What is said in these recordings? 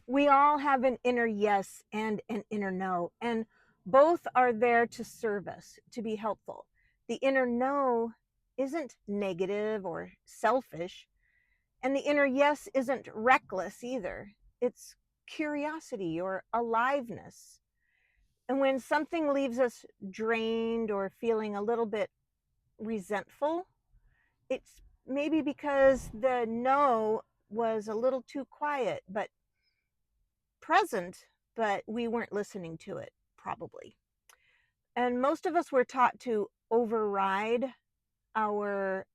We all have an inner yes and an inner no, and both are there to serve us, to be helpful. The inner no isn't negative or selfish, and the inner yes isn't reckless either. It's curiosity or aliveness. And when something leaves us drained or feeling a little bit resentful, it's maybe because the no was a little too quiet, but present, but we weren't listening to it, probably. And most of us were taught to override our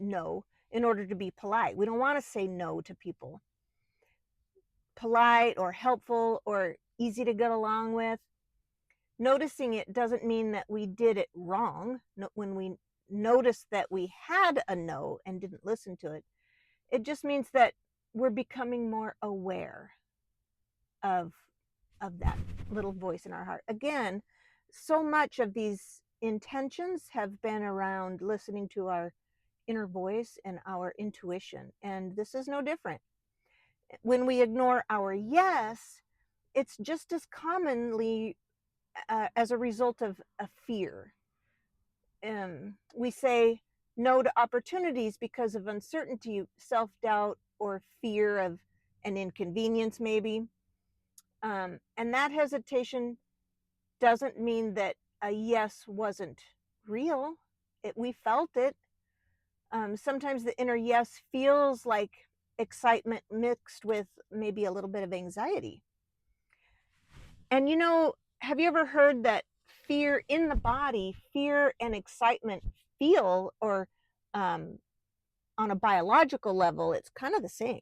no in order to be polite. We don't want to say no to people. Polite or helpful or easy to get along with. Noticing it doesn't mean that we did it wrong. When we noticed that we had a no and didn't listen to it, it just means that we're becoming more aware of that little voice in our heart. Again, so much of these intentions have been around listening to our inner voice and our intuition, and this is no different. When we ignore our yes, it's just as commonly as a result of a fear. We say no to opportunities because of uncertainty, self-doubt, or fear of an inconvenience, maybe. And that hesitation doesn't mean that a yes wasn't real. We felt it. Sometimes the inner yes feels like excitement mixed with maybe a little bit of anxiety. And have you ever heard that fear in the body, fear and excitement feel, or um, on a biological level, it's kind of the same?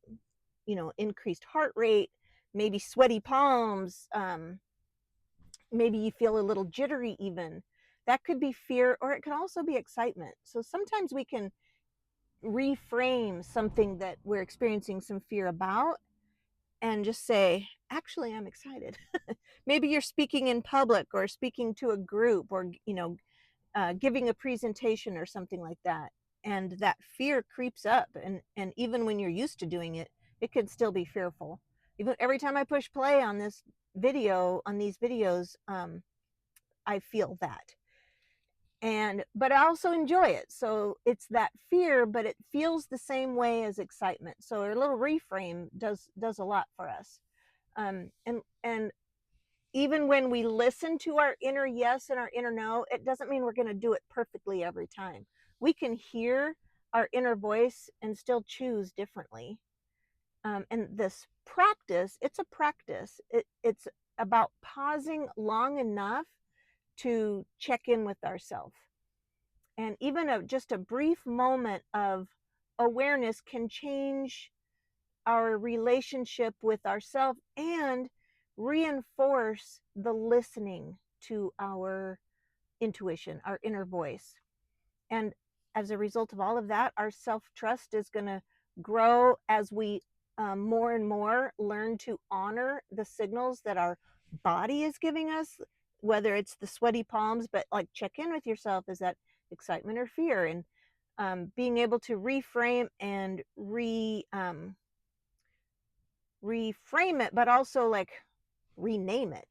Increased heart rate, maybe sweaty palms, maybe you feel a little jittery even. That could be fear, or it can also be excitement. So sometimes we can reframe something that we're experiencing some fear about and just say, actually, I'm excited. Maybe you're speaking in public or speaking to a group, or giving a presentation or something like that, and that fear creeps up, and even when you're used to doing it, it can still be fearful. Even every time I push play on these videos, I feel that. But I also enjoy it. So it's that fear, but it feels the same way as excitement. So a little reframe does a lot for us. And even when we listen to our inner yes and our inner no, it doesn't mean we're going to do it perfectly every time. We can hear our inner voice and still choose differently. And this practice, it's a practice. It's about pausing long enough to check in with ourselves. And even just a brief moment of awareness can change our relationship with ourselves and reinforce the listening to our intuition, our inner voice. And as a result of all of that, our self-trust is going to grow as we more and more learn to honor the signals that our body is giving us, whether it's the sweaty palms, but like check in with yourself. Is that excitement or fear? And being able to reframe and reframe it, but also like rename it.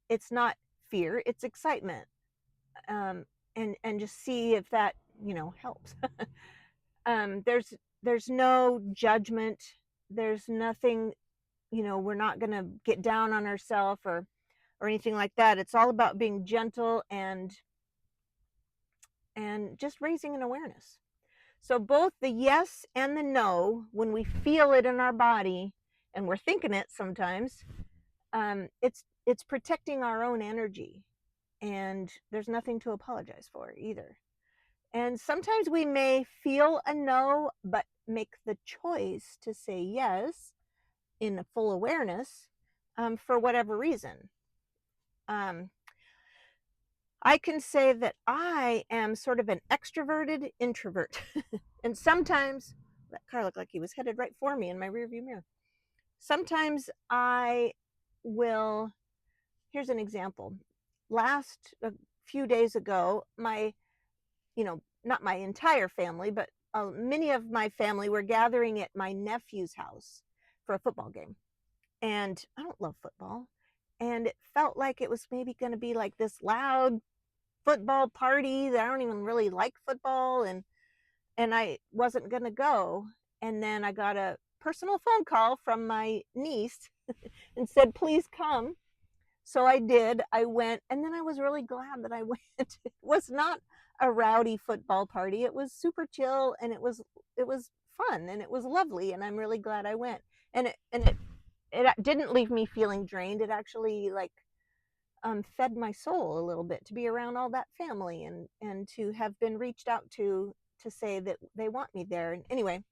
It's not fear, it's excitement. And just see if that helps. There's no judgment. There's nothing. We're not going to get down on ourselves or anything like that. It's all about being gentle and just raising an awareness. So both the yes and the no, when we feel it in our body and we're thinking it sometimes, it's protecting our own energy, and there's nothing to apologize for either. And sometimes we may feel a no, but make the choice to say yes in full awareness, for whatever reason. Um, I can say that I am sort of an extroverted introvert. And sometimes that car looked like he was headed right for me in my rearview mirror. Sometimes I will, here's an example. A few days ago, not my entire family, but, many of my family were gathering at my nephew's house for a football game. and I don't love football. And it felt like it was maybe going to be like this loud football party that I don't even really like football, and I wasn't going to go. And then I got a personal phone call from my niece and said, "Please come." So I did. I went, and then I was really glad that I went. It was not a rowdy football party. It was super chill, and it was fun, and it was lovely, and I'm really glad I went. And it didn't leave me feeling drained. It actually like fed my soul a little bit to be around all that family, and to have been reached out to say that they want me there. And anyway,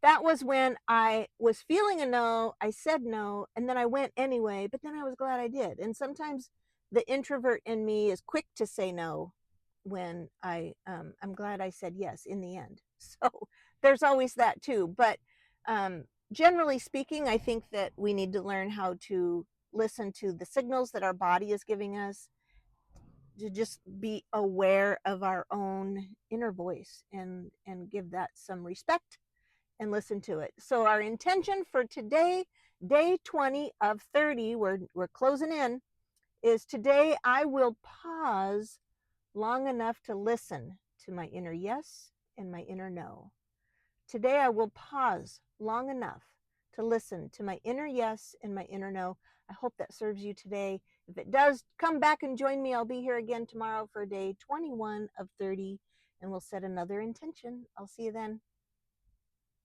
that was when I was feeling a no. I said no, and then I went anyway, but then I was glad I did. And sometimes the introvert in me is quick to say no when I'm glad I said yes in the end. So there's always that too. But um, generally speaking, I think that we need to learn how to listen to the signals that our body is giving us, to just be aware of our own inner voice and give that some respect and listen to it. So our intention for today, day 20 of 30, we're closing in, is today I will pause long enough to listen to my inner yes and my inner no. Today I will pause long enough to listen to my inner yes and my inner no. I hope that serves you today. If it does, come back and join me. I'll be here again tomorrow for day 21 of 30, and we'll set another intention. I'll see you then.